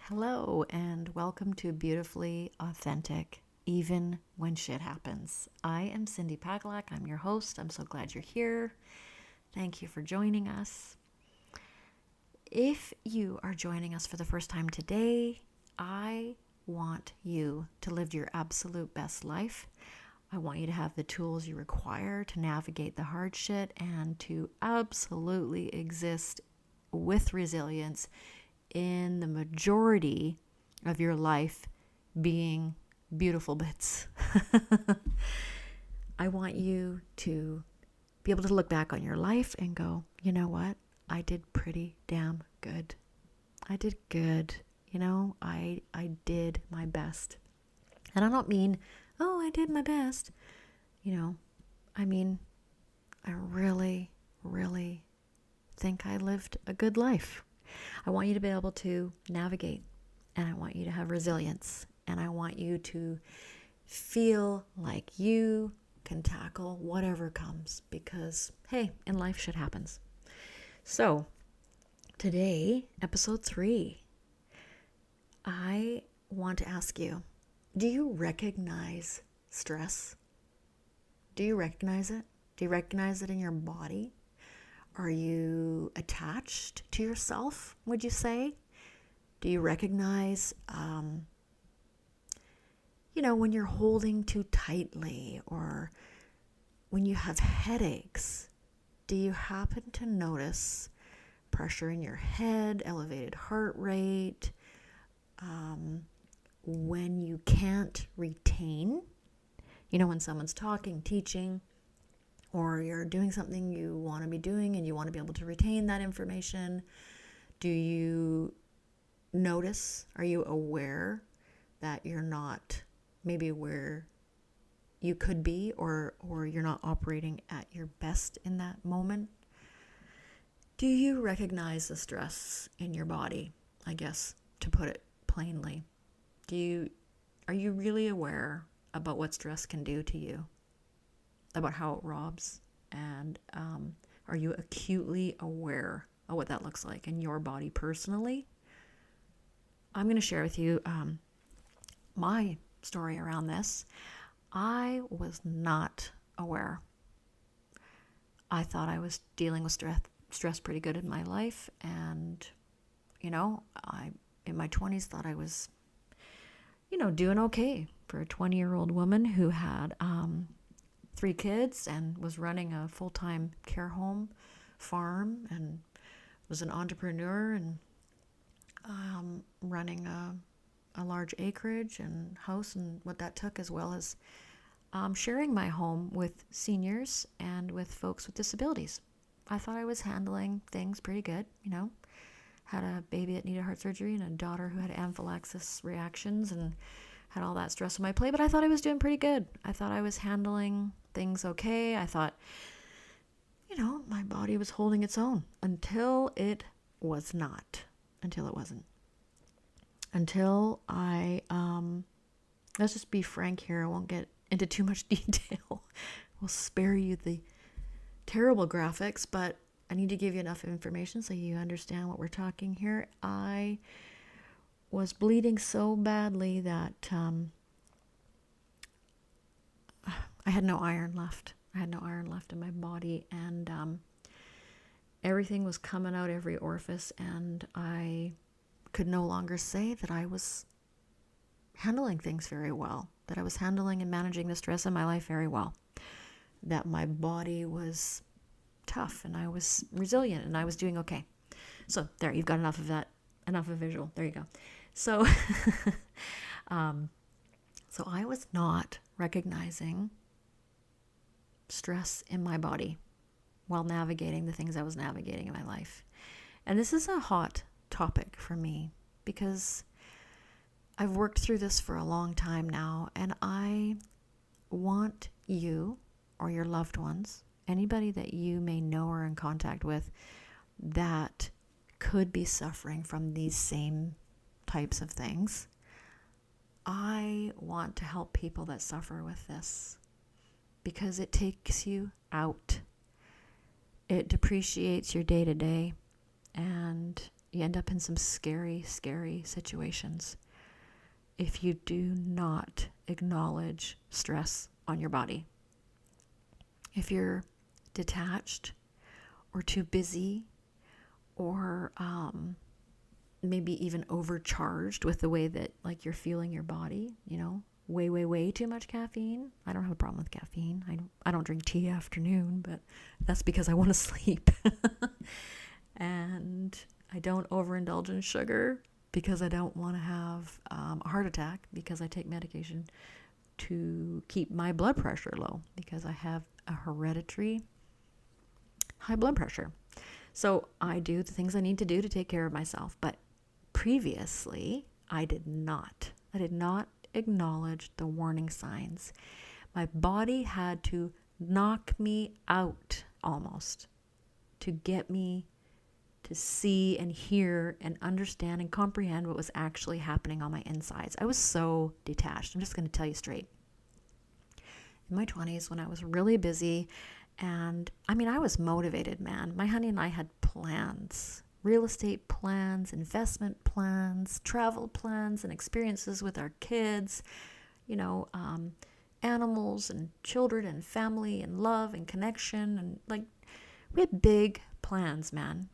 Hello, and welcome to Beautifully Authentic, even when shit happens. I am Cindy Paglak. I'm your host. I'm so glad you're here. Thank you for joining us. If you are joining us for the first time today, I want you to live your absolute best life. I want you to have the tools you require to navigate the hard shit and to absolutely exist with resilience in the majority of your life being beautiful bits. I want you to be able to look back on your life and go, you know what? I did pretty damn good. I did good. I did my best. And I don't mean, oh, I did my best. I mean, I really, really think I lived a good life. I want you to be able to navigate, and I want you to have resilience, and I want you to feel like you can tackle whatever comes because, hey, in life shit happens. So today, episode 3, I want to ask you, do you recognize stress? Do you recognize it? Do you recognize it in your body? Are you attached to yourself, would you say? Do you recognize, when you're holding too tightly or when you have headaches? Do you happen to notice pressure in your head, elevated heart rate, when you can't retain? When someone's talking, teaching, or you're doing something you want to be doing and you want to be able to retain that information, do you notice, are you aware that you're not maybe where you could be, or you're not operating at your best in that moment? Do you recognize the stress in your body, I guess, to put it plainly? Are you really aware about what stress can do to you? About how it robs, and are you acutely aware of what that looks like in your body personally? I'm going to share with you my story around this. I was not aware. I thought I was dealing with stress pretty good in my life, and I in my 20s thought I was doing okay for a 20-year-old woman who had 3 kids and was running a full-time care home farm and was an entrepreneur and running a large acreage and house and what that took, as well as sharing my home with seniors and with folks with disabilities. I thought I was handling things pretty good, Had a baby that needed heart surgery and a daughter who had anaphylaxis reactions and had all that stress on my plate, but I thought I was doing pretty good. I thought I was handling things okay. I thought, my body was holding its own until it was not, until it wasn't. Until let's just be frank here. I won't get into too much detail. We'll spare you the terrible graphics, but I need to give you enough information so you understand what we're talking here. I was bleeding so badly that I had no iron left. I had no iron left in my body, and everything was coming out every orifice, and I could no longer say that I was handling things very well, that I was handling and managing the stress in my life very well, that my body was tough and I was resilient and I was doing okay. So there, you've got enough of that, enough of a visual. There you go. So, so I was not recognizing stress in my body while navigating the things I was navigating in my life. And this is a hot topic for me because I've worked through this for a long time now, and I want you or your loved ones, anybody that you may know or in contact with that could be suffering from these same types of things. I want to help people that suffer with this because it takes you out. It depreciates your day-to-day, and you end up in some scary, scary situations if you do not acknowledge stress on your body. If you're detached or too busy or maybe even overcharged with the way that like you're feeling your body, way too much caffeine. I don't have a problem with caffeine. I don't drink tea afternoon, but that's because I want to sleep. And I don't overindulge in sugar because I don't want to have a heart attack, because I take medication to keep my blood pressure low because I have a hereditary high blood pressure. So I do the things I need to do to take care of myself. But previously, I did not acknowledge the warning signs. My body had to knock me out almost to get me to see and hear and understand and comprehend what was actually happening on my insides. I was so detached. I'm just going to tell you straight. In my 20s, when I was really busy, and I was motivated, man. My honey and I had plans, real estate plans, investment plans, travel plans, and experiences with our kids, animals and children and family and love and connection. And we had big plans, man.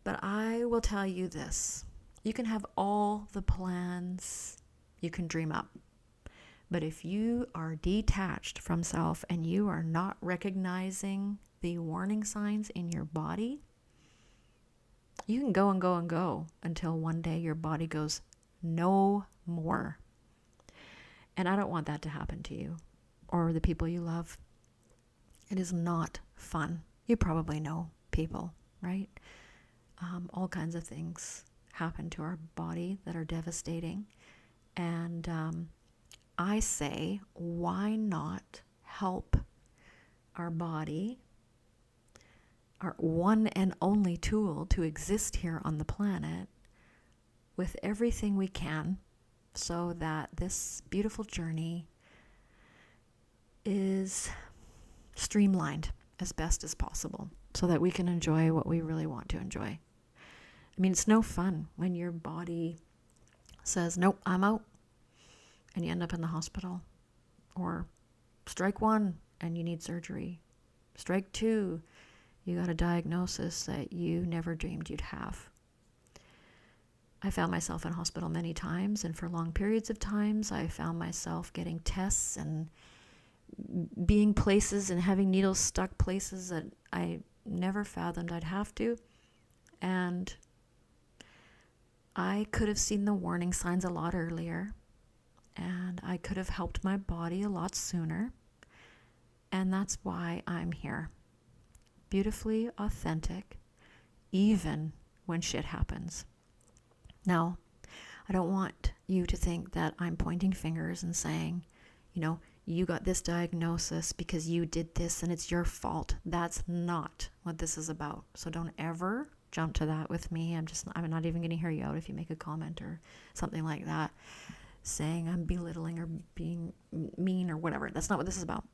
But I will tell you this, you can have all the plans you can dream up. But if you are detached from self and you are not recognizing the warning signs in your body, you can go and go and go until one day your body goes, no more. And I don't want that to happen to you or the people you love. It is not fun. You probably know people, right? All kinds of things happen to our body that are devastating. And I say, why not help our body, our one and only tool to exist here on the planet, with everything we can, so that this beautiful journey is streamlined as best as possible, so that we can enjoy what we really want to enjoy. It's no fun when your body says, nope, I'm out, and you end up in the hospital. Or strike one and you need surgery. Strike two, you got a diagnosis that you never dreamed you'd have. I found myself in hospital many times, and for long periods of times, I found myself getting tests and being places and having needles stuck places that I never fathomed I'd have to. And I could have seen the warning signs a lot earlier, and I could have helped my body a lot sooner. And that's why I'm here. Beautifully authentic, even when shit happens. Now, I don't want you to think that I'm pointing fingers and saying, you got this diagnosis because you did this and it's your fault. That's not what this is about. So don't ever jump to that with me. I'm not even going to hear you out if you make a comment or something like that, saying I'm belittling or being mean or whatever. That's not what this is about.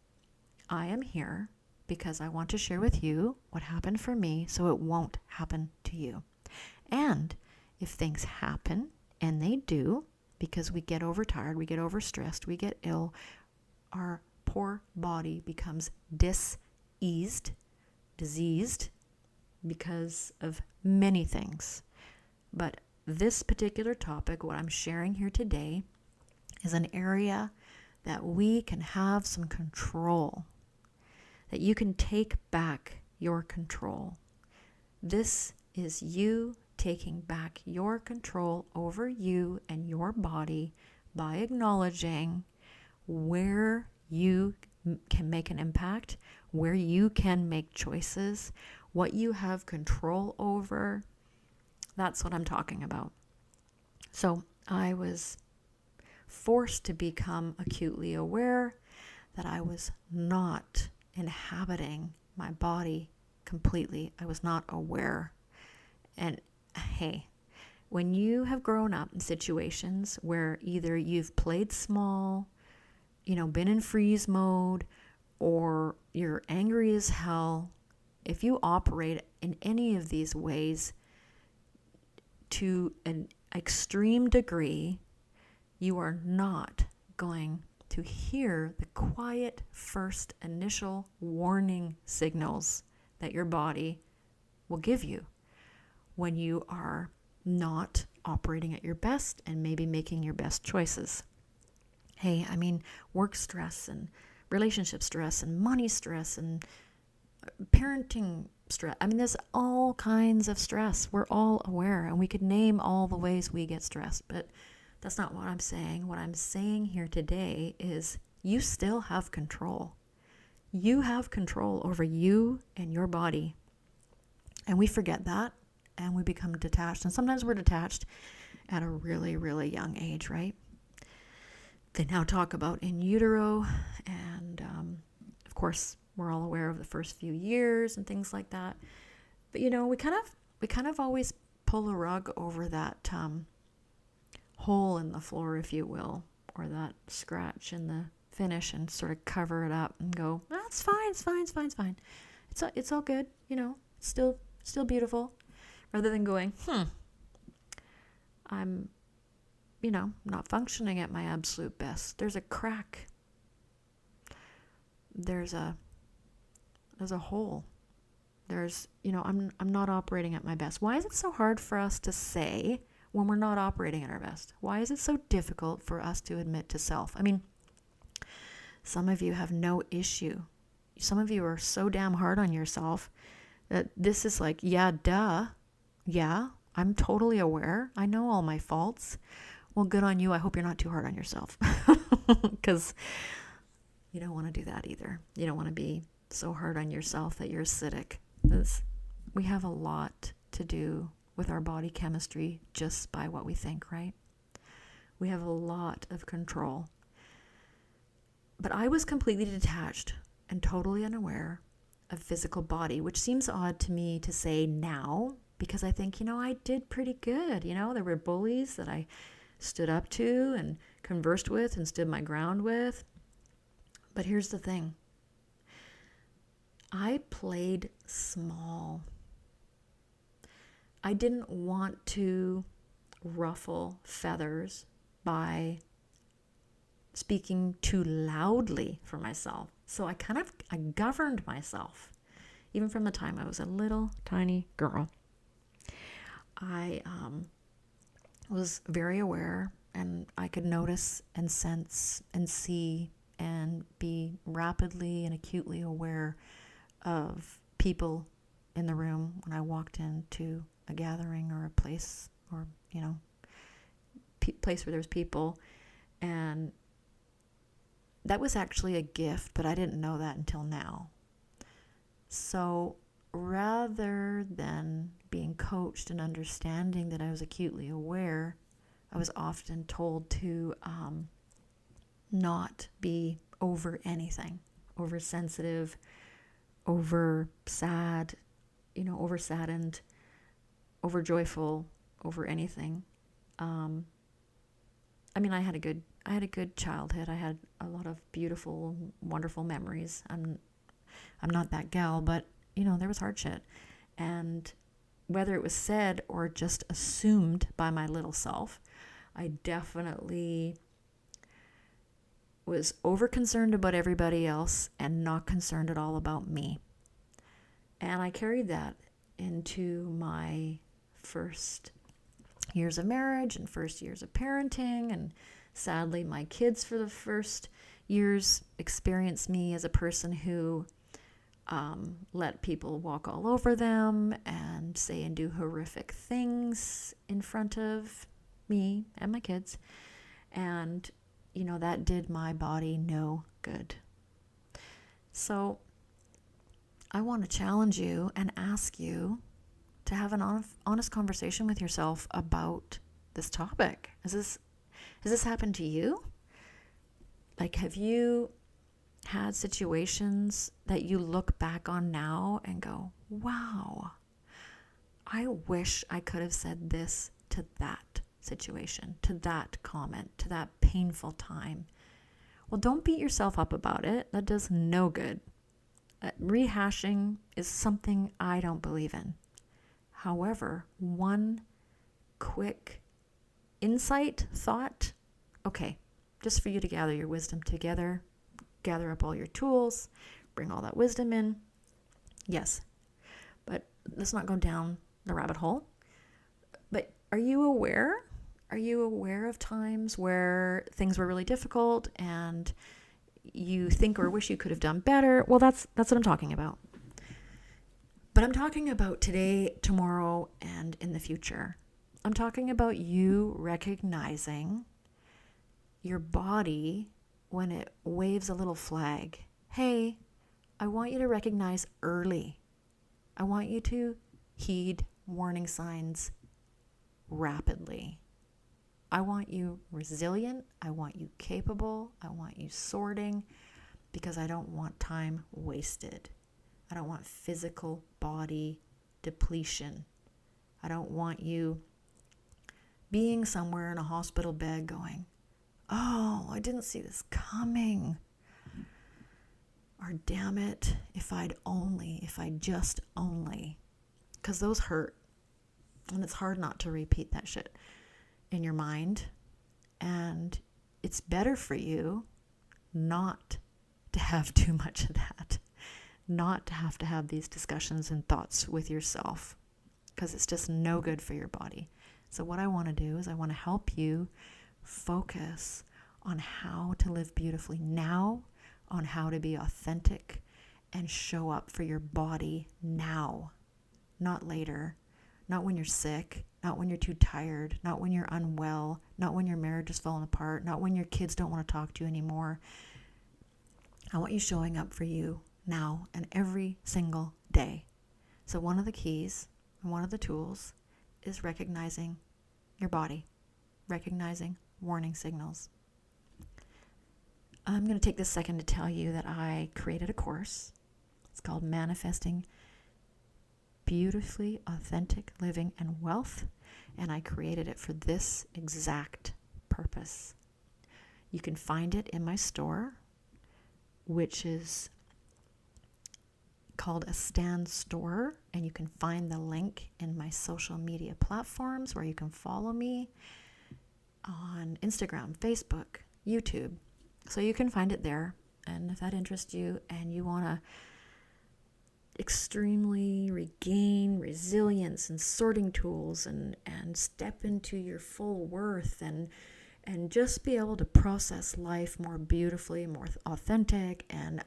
I am here because I want to share with you what happened for me so it won't happen to you. And if things happen, and they do, because we get overtired, we get overstressed, we get ill, our poor body becomes diseased because of many things. But this particular topic, what I'm sharing here today, is an area that we can have some control, that you can take back your control. This is you taking back your control over you and your body by acknowledging where you can make an impact, where you can make choices, what you have control over. That's what I'm talking about. So I was forced to become acutely aware that I was not inhabiting my body completely. I was not aware. And hey, when you have grown up in situations where either you've played small, been in freeze mode, or you're angry as hell, if you operate in any of these ways, to an extreme degree, you are not going to hear the quiet first initial warning signals that your body will give you when you are not operating at your best and maybe making your best choices. Hey, I mean, work stress and relationship stress and money stress and parenting stress. I mean, there's all kinds of stress. We're all aware, and we could name all the ways we get stressed, but that's not what I'm saying. What I'm saying here today is you still have control. You have control over you and your body. And we forget that, and we become detached. And sometimes we're detached at a really, really young age, right? They now talk about in utero, and of course, we're all aware of the first few years and things like that. But we kind of always pull a rug over that hole in the floor, if you will, or that scratch in the finish, and sort of cover it up and go, "Oh, it's fine, it's fine, it's fine, it's fine. It's all good, it's still beautiful," rather than going, I'm not functioning at my absolute best. There's a crack. There's a hole. I'm not operating at my best. Why is it so hard for us to say when we're not operating at our best? Why is it so difficult for us to admit to self? I mean, some of you have no issue. Some of you are so damn hard on yourself that this is like, yeah, duh. Yeah, I'm totally aware. I know all my faults. Well, good on you. I hope you're not too hard on yourself, because you don't want to do that either. You don't want to be so hard on yourself that you're acidic. We have a lot to do with our body chemistry just by what we think, right? We have a lot of control. But I was completely detached and totally unaware of physical body, which seems odd to me to say now, because I think, I did pretty good. There were bullies that I stood up to and conversed with and stood my ground with. But here's the thing. I played small. I didn't want to ruffle feathers by speaking too loudly for myself. So I governed myself. Even from the time I was a little tiny girl, I was very aware, and I could notice and sense and see and be rapidly and acutely aware of people in the room when I walked into a gathering or a place, or place where there's people. And that was actually a gift, but I didn't know that until now. So rather than being coached and understanding that I was acutely aware, I was often told to not be over anything, oversensitive, over sad, over saddened, over joyful, over anything. I had a good childhood. I had a lot of beautiful, wonderful memories. I'm not that gal, but there was hardship, and whether it was said or just assumed by my little self, I definitely was over concerned about everybody else and not concerned at all about me. And I carried that into my first years of marriage and first years of parenting, and sadly my kids for the first years experienced me as a person who let people walk all over them and say and do horrific things in front of me and my kids. And, that did my body no good. So I want to challenge you and ask you to have an honest conversation with yourself about this topic. Has this happened to you? Like, have you had situations that you look back on now and go, wow, I wish I could have said this to that situation, to that comment, to that painful time? Well, don't beat yourself up about it. That does no good. Rehashing is something I don't believe in. However, one quick insight, thought. Okay, just for you to gather your wisdom together, gather up all your tools, bring all that wisdom in. Yes, but let's not go down the rabbit hole. But are you aware? Are you aware of times where things were really difficult and you think or wish you could have done better? Well, that's what I'm talking about. But I'm talking about today, tomorrow, and in the future. I'm talking about you recognizing your body when it waves a little flag. Hey, I want you to recognize early. I want you to heed warning signs rapidly. I want you resilient. I want you capable. I want you sorting, because I don't want time wasted. I don't want physical body depletion. I don't want you being somewhere in a hospital bed going, oh, I didn't see this coming. Or damn it, if I just only. Because those hurt. And it's hard not to repeat that shit in your mind. And it's better for you not to have too much of that. Not to have these discussions and thoughts with yourself. Because it's just no good for your body. So what I want to do is I want to help you focus on how to live beautifully now, on how to be authentic and show up for your body now, not later, not when you're sick, not when you're too tired, not when you're unwell, not when your marriage is falling apart, not when your kids don't want to talk to you anymore. I want you showing up for you now and every single day. So one of the keys and one of the tools is recognizing your body, recognizing warning signals. I'm going to take this second to tell you that I created a course. It's called Manifesting Beautifully Authentic Living and Wealth, and I created it for this exact purpose. You can find it in my store, which is called a Stand Store, and you can find the link in my social media platforms where you can follow me on Instagram, Facebook, YouTube. So you can find it there, and if that interests you and you want to extremely regain resilience and sorting tools and step into your full worth and just be able to process life more beautifully, more authentic, and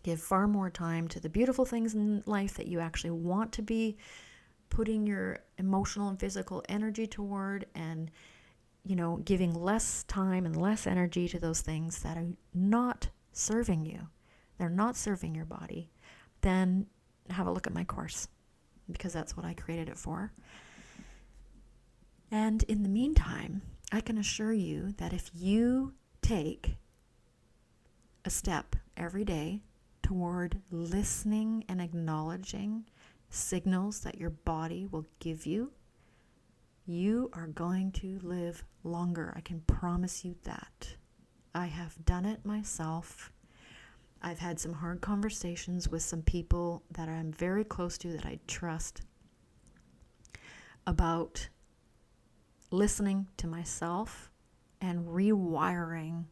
give far more time to the beautiful things in life that you actually want to be putting your emotional and physical energy toward, and giving less time and less energy to those things that are not serving you. They're not serving your body. Then have a look at my course, because that's what I created it for. And in the meantime, I can assure you that if you take a step every day toward listening and acknowledging signals that your body will give you, you are going to live longer. I can promise you that. I have done it myself. I've had some hard conversations with some people that I'm very close to, that I trust, about listening to myself and rewiring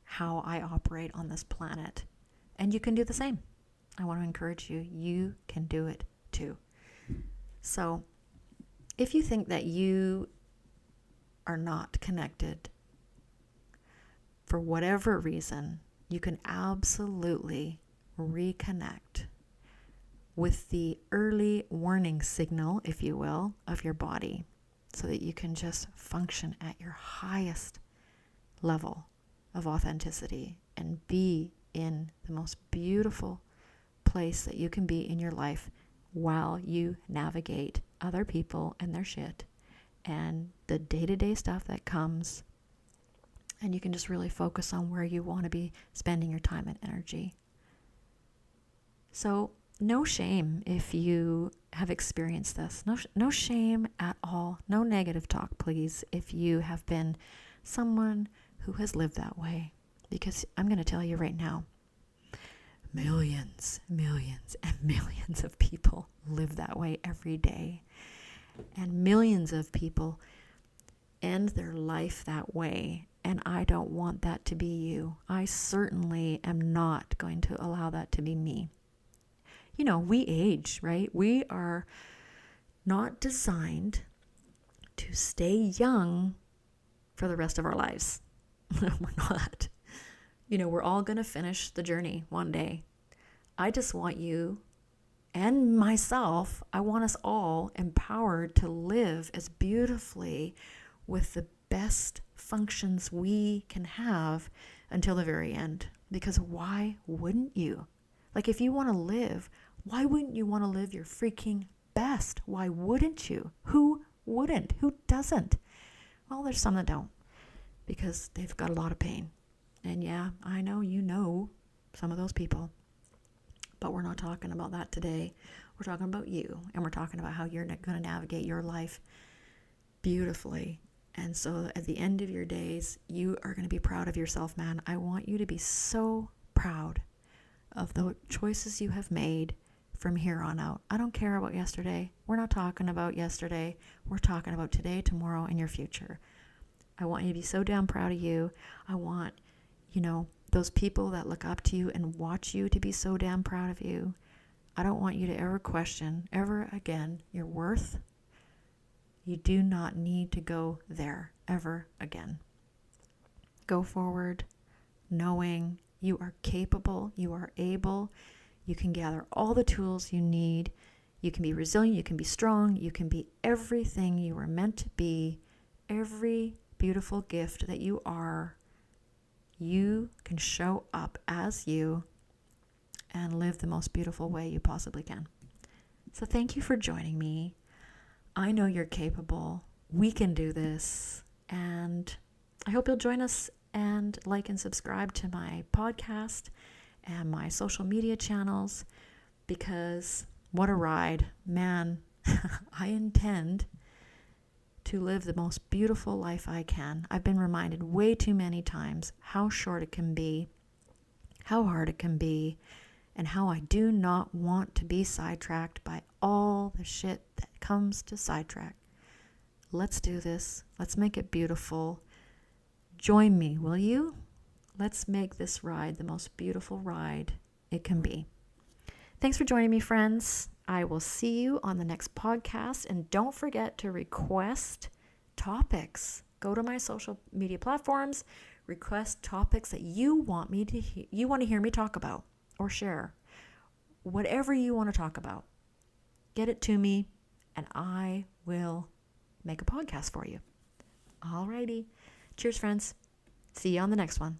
how I operate on this planet. And you can do the same. I want to encourage you. You can do it too. So if you think that you are not connected for whatever reason, you can absolutely reconnect with the early warning signal, if you will, of your body, so that you can just function at your highest level of authenticity and be in the most beautiful place that you can be in your life while you navigate other people and their shit and the day-to-day stuff that comes. And you can just really focus on where you want to be spending your time and energy. So no shame if you have experienced this. No shame at all. No negative talk, please, if you have been someone who has lived that way. Because I'm going to tell you right now, millions and millions of people live that way every day. And millions of people end their life that way. And I don't want that to be you. I certainly am not going to allow that to be me. We age, right? We are not designed to stay young for the rest of our lives. We're not. We're all going to finish the journey one day. I just want you and myself, I want us all empowered to live as beautifully with the best functions we can have until the very end. Because why wouldn't you? Like, if you want to live, why wouldn't you want to live your freaking best? Why wouldn't you? Who wouldn't? Who doesn't? Well, there's some that don't, because they've got a lot of pain. And yeah, I know you know some of those people. But we're not talking about that today. We're talking about you. And we're talking about how you're going to navigate your life beautifully. And so at the end of your days, you are going to be proud of yourself, man. I want you to be so proud of the choices you have made from here on out. I don't care about yesterday. We're not talking about yesterday. We're talking about today, tomorrow, and your future. I want you to be so damn proud of you. I want, those people that look up to you and watch you to be so damn proud of you. I don't want you to ever question, ever again, your worth. You do not need to go there ever again. Go forward knowing you are capable, you are able, you can gather all the tools you need, you can be resilient, you can be strong, you can be everything you were meant to be, every beautiful gift that you are. You can show up as you and live the most beautiful way you possibly can. So thank you for joining me. I know you're capable. We can do this. And I hope you'll join us and like and subscribe to my podcast and my social media channels, because what a ride. Man, I intend to live the most beautiful life I can. I've been reminded way too many times how short it can be, how hard it can be, and how I do not want to be sidetracked by all the shit that comes to sidetrack. Let's do this. Let's make it beautiful. Join me, will you? Let's make this ride the most beautiful ride it can be. Thanks for joining me, friends. I will see you on the next podcast. And don't forget to request topics. Go to my social media platforms, request topics that you want to hear me talk about or share. Whatever you want to talk about, get it to me and I will make a podcast for you. Alrighty. Cheers, friends. See you on the next one.